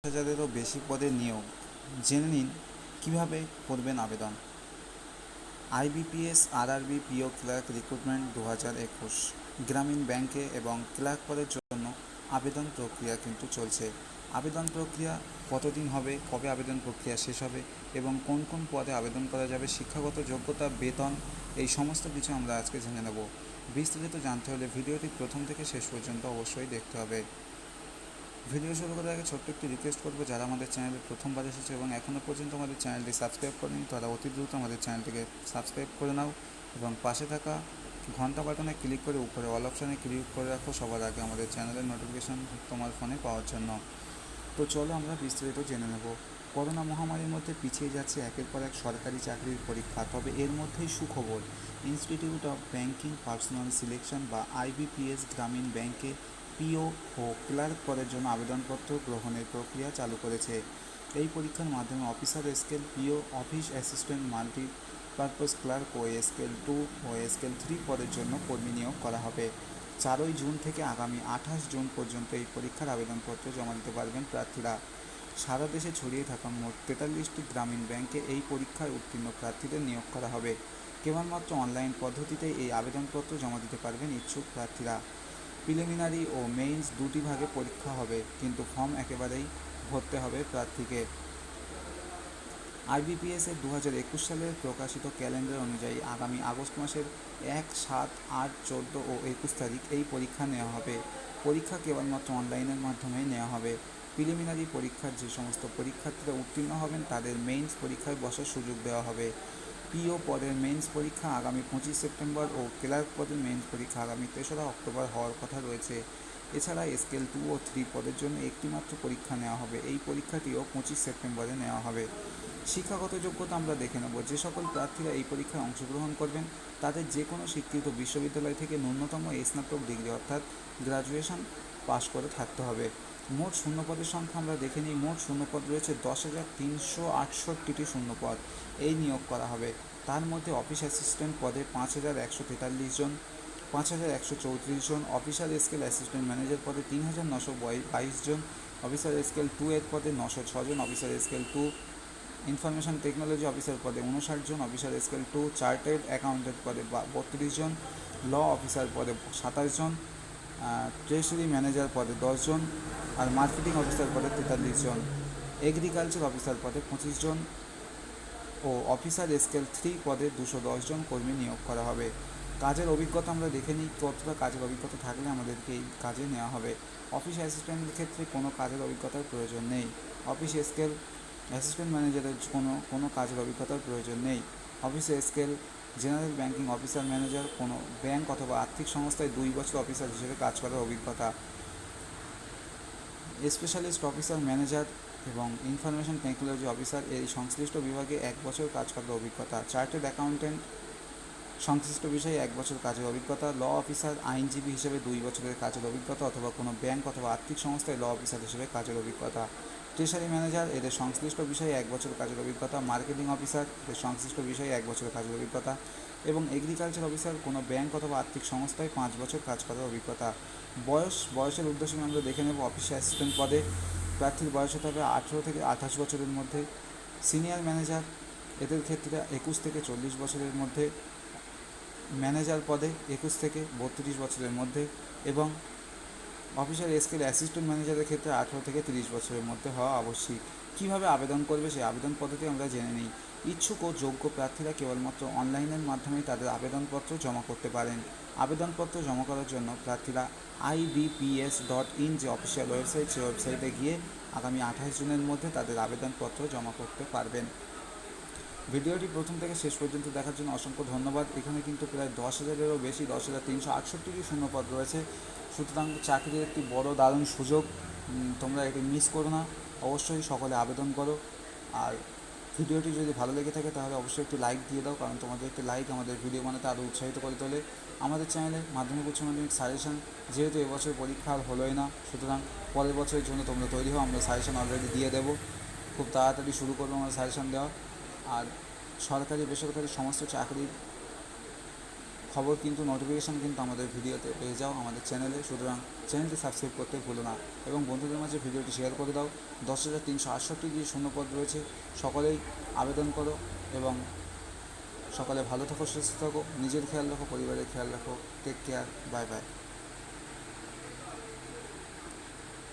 50,000-এরও বেশি পদে নিয়োগ। জেনে নিন কীভাবে করবেন আবেদন। IBPS RRB PO clerk recruitment 2021 গ্রামীণ ব্যাংকে এবং ক্লার্ক পদের জন্য আবেদন প্রক্রিয়া কিন্তু চলছে। আবেদন প্রক্রিয়া কতদিন হবে, কবে আবেদন প্রক্রিয়া শেষ হবে এবং কোন কোন পদে আবেদন করা যাবে, শিক্ষাগত যোগ্যতা, বেতন, এই সমস্ত কিছু আমরা আজকে জেনে নেব। বিস্তারিত জানতে হলে ভিডিওটি প্রথম থেকে শেষ পর্যন্ত অবশ্যই দেখতে হবে। ভিডিও শুরু করার আগে ছোট্ট একটি রিকোয়েস্ট করবো, যারা আমাদের চ্যানেলে প্রথমবার এসেছে এবং এখনও পর্যন্ত আমাদের চ্যানেলটি সাবস্ক্রাইব করেনি তারা অতি দ্রুত আমাদের চ্যানেলটিকে সাবস্ক্রাইব করে নাও এবং পাশে থাকা ঘন্টা বাটনে ক্লিক করে উপরে অল অপশানে ক্লিক করে রাখো সবার আগে আমাদের চ্যানেলের নোটিফিকেশান তোমার ফোনে পাওয়ার জন্য। তো চলো আমরা বিস্তারিত জেনে নেব। করোনা মহামারীর মধ্যে পিছিয়ে যাচ্ছে একের পর এক সরকারি চাকরির পরীক্ষা, তবে এর মধ্যেই সুখবর। Institute of banking personal selection বা আইবিপিএস গ্রামীণ ব্যাংকে পিও ও ক্লার্ক পদের জন্য আবেদনপত্র গ্রহণের প্রক্রিয়া চালু করেছে। এই পরীক্ষার মাধ্যমে অফিসার স্কেল পিও, অফিস অ্যাসিস্ট্যান্ট, মাল্টিপারপাস ক্লার্ক ও স্কেল 2 ও স্কেল 3 পদের জন্য কর্মী নিয়োগ করা হবে। 4 জুন থেকে আগামী 28 জুন পর্যন্ত এই পরীক্ষার আবেদনপত্র জমা দিতে পারবেন প্রার্থীরা। সারা দেশে ছড়িয়ে থাকা মোট 43টি গ্রামীণ ব্যাংকে এই পরীক্ষায় উত্তীর্ণ প্রার্থীদের নিয়োগ করা হবে। কেবলমাত্র অনলাইন পদ্ধতিতে এই আবেদনপত্র জমা দিতে পারবেন ইচ্ছুক প্রার্থীরা। প্রিলিমিনারি ও মেইনস দুটি ভাগে পরীক্ষা হবে, কিন্তু ফর্ম একেবারেই ভরতে হবে প্রার্থীকে। আইবিপিএসের 2021 সালের প্রকাশিত ক্যালেন্ডার অনুযায়ী আগামী আগস্ট মাসের 1, 7, 8, 14 ও 21 তারিখ এই পরীক্ষা নেওয়া হবে। পরীক্ষা কেবলমাত্র অনলাইনের মাধ্যমেই নেওয়া হবে। প্রিলিমিনারি পরীক্ষার যে সমস্ত পরীক্ষার্থীরা উত্তীর্ণ হবেন তাদের মেইনস পরীক্ষায় বসার সুযোগ দেওয়া হবে। পিও পদের মেইনস পরীক্ষা আগামী 25 সেপ্টেম্বর ও ক্লার্ক পদের মেইনস পরীক্ষা আগামী 3রা অক্টোবর হওয়ার কথা রয়েছে। এছাড়া স্কেল 2 ও 3 পদের জন্য একটি মাত্র পরীক্ষা নেওয়া হবে। এই পরীক্ষাটিও 25 সেপ্টেম্বরে নেওয়া হবে। শিক্ষাগত যোগ্যতা আমরা দেখে নেব। যে সকল প্রার্থীরা এই পরীক্ষায় অংশগ্রহণ করবেন তাদের যে কোনো স্বীকৃত বিশ্ববিদ্যালয় থেকে ন্যূনতম স্নাতক ডিগ্রি অর্থাৎ গ্র্যাজুয়েশন পাশ করে থাকতে হবে। মোট শূন্যপদের সংখ্যা আমরা দেখে নিই। মোট শূন্যপদ রয়েছে 10,368টি শূন্যপদ এই নিয়োগ করা হবে। তার মধ্যে অফিস অ্যাসিস্ট্যান্ট পদে 5,143 জন, 5,134 জন, অফিসার স্কেল অ্যাসিস্ট্যান্ট ম্যানেজার পদে 3,922 জন, অফিসার স্কেল 2 এর পদে 906 জন, officer scale 2 information technology officer পদে 59 জন, অফিসার স্কেল 2 চার্টার্ড অ্যাকাউন্টেন্ট পদে 32 জন, ল অফিসার পদে 27 জন, ট্রেজারি ম্যানেজার পদে 10 জন আর মার্কেটিং অফিসার পদে 43 জন, এগ্রিকালচার অফিসার পদে 25 জন ও অফিসার স্কেল 3 পদে 210 জন কর্মী নিয়োগ করা হবে। কাজের অভিজ্ঞতা আমরা দেখে নিই, কতটা কাজের অভিজ্ঞতা থাকলে আমাদেরকে এই কাজে নেওয়া হবে। অফিস অ্যাসিস্ট্যান্টের ক্ষেত্রে কোনো কাজের অভিজ্ঞতার প্রয়োজন নেই। অফিস স্কেল অ্যাসিস্ট্যান্ট ম্যানেজারের কোনো কাজের অভিজ্ঞতার প্রয়োজন নেই। Office scale general banking officer manager কোনো ব্যাংক অথবা আর্থিক সংস্থায় 2 বছর অফিসার হিসেবে কাজ করার অভিজ্ঞতা। স্পেশালিস্ট অফিসার ম্যানেজার এবং ইনফরমেশন টেকনোলজি অফিসার এই সংশ্লিষ্ট বিভাগে 1 বছর কাজ করার অভিজ্ঞতা। চার্টার্ড অ্যাকাউন্টেন্ট সংশ্লিষ্ট বিষয়ে 1 বছর কাজের অভিজ্ঞতা। ল অফিসার আইনজীবী হিসেবে 2 বছরের কাজের অভিজ্ঞতা অথবা কোনো ব্যাংক অথবা আর্থিক সংস্থায় ল অফিসার হিসেবে কাজের অভিজ্ঞতা। ট্রেজারি ম্যানেজার এদের সংশ্লিষ্ট বিষয়ে 1 বছর কাজের অভিজ্ঞতা। মার্কেটিং অফিসার এদের সংশ্লিষ্ট বিষয়ে 1 বছর কাজের অভিজ্ঞতা এবং এগ্রিকালচার অফিসার কোনো ব্যাংক অথবা আর্থিক সংস্থায় 5 বছর কাজ করার অভিজ্ঞতা। বয়সের উদ্দেশ্যে আমরা দেখে নেব। অফিস অ্যাসিস্ট্যান্ট পদে প্রার্থীর বয়স হতে হবে 18 থেকে 28 বছরের মধ্যে। সিনিয়র ম্যানেজার এদের ক্ষেত্রে 21 থেকে 40 বছরের মধ্যে। ম্যানেজার পদে 21 থেকে 32 বছরের মধ্যে এবং অফিসার স্কেল অ্যাসিস্ট্যান্ট ম্যানেজারের ক্ষেত্রে 18 থেকে 30 বছরের মধ্যে হওয়া আবশ্যিক। কীভাবে আবেদন করবে সেই আবেদন পদ্ধতি আমরা জেনে নিই। ইচ্ছুক ও যোগ্য প্রার্থীরা কেবলমাত্র অনলাইনের মাধ্যমেই তাদের আবেদনপত্র জমা করতে পারেন। আবেদনপত্র জমা করার জন্য প্রার্থীরা ibps.in যে অফিসিয়াল ওয়েবসাইট, সেই ওয়েবসাইটে গিয়ে আগামী 28 জুনের মধ্যে তাদের আবেদনপত্র জমা করতে পারবেন। ভিডিওটি প্রথম থেকে শেষ পর্যন্ত দেখার জন্য অসংখ্য ধন্যবাদ। এখানে কিন্তু প্রায় 10,000-এরও বেশি 10,368টি শূন্যপদ রয়েছে। সুতরাং চাকরির একটি বড় দারুণ সুযোগ, তোমরা এটি মিস করো না। অবশ্যই সকলে আবেদন করো। আর ভিডিওটি যদি ভালো লেগে থাকে তাহলে অবশ্যই একটি লাইক দিয়ে দাও, কারণ তোমাদের একটি লাইক আমাদের ভিডিও বানাতে আরও উৎসাহিত করে তোলে। আমাদের চ্যানেলে মাধ্যমিক উচ্চ মাধ্যমিক সাজেশন, যেহেতু এবছর পরীক্ষা আর হলোই না, সুতরাং পরের বছরের জন্য তোমরা তৈরি হও। আমরা সাজেশন অলরেডি দিয়ে দেবো, খুব তাড়াতাড়ি শুরু করবো আমরা সাজেশন দেওয়া। আর সরকারি বেসরকারি সমস্ত চাকরির খবর কিন্তু নোটিফিকেশান কিন্তু আমাদের ভিডিওতে পেয়ে যাও আমাদের চ্যানেলে। সুতরাং চ্যানেলটি সাবস্ক্রাইব করতে ভুলো না এবং বন্ধুদের মাঝে ভিডিওটি শেয়ার করে দাও। 10,368 যে শূন্যপদ রয়েছে সকলেই আবেদন করো এবং সকলে ভালো থাকো, সুস্থ থাকো, নিজের খেয়াল রাখো, পরিবারের খেয়াল রাখো। Take care, bye by.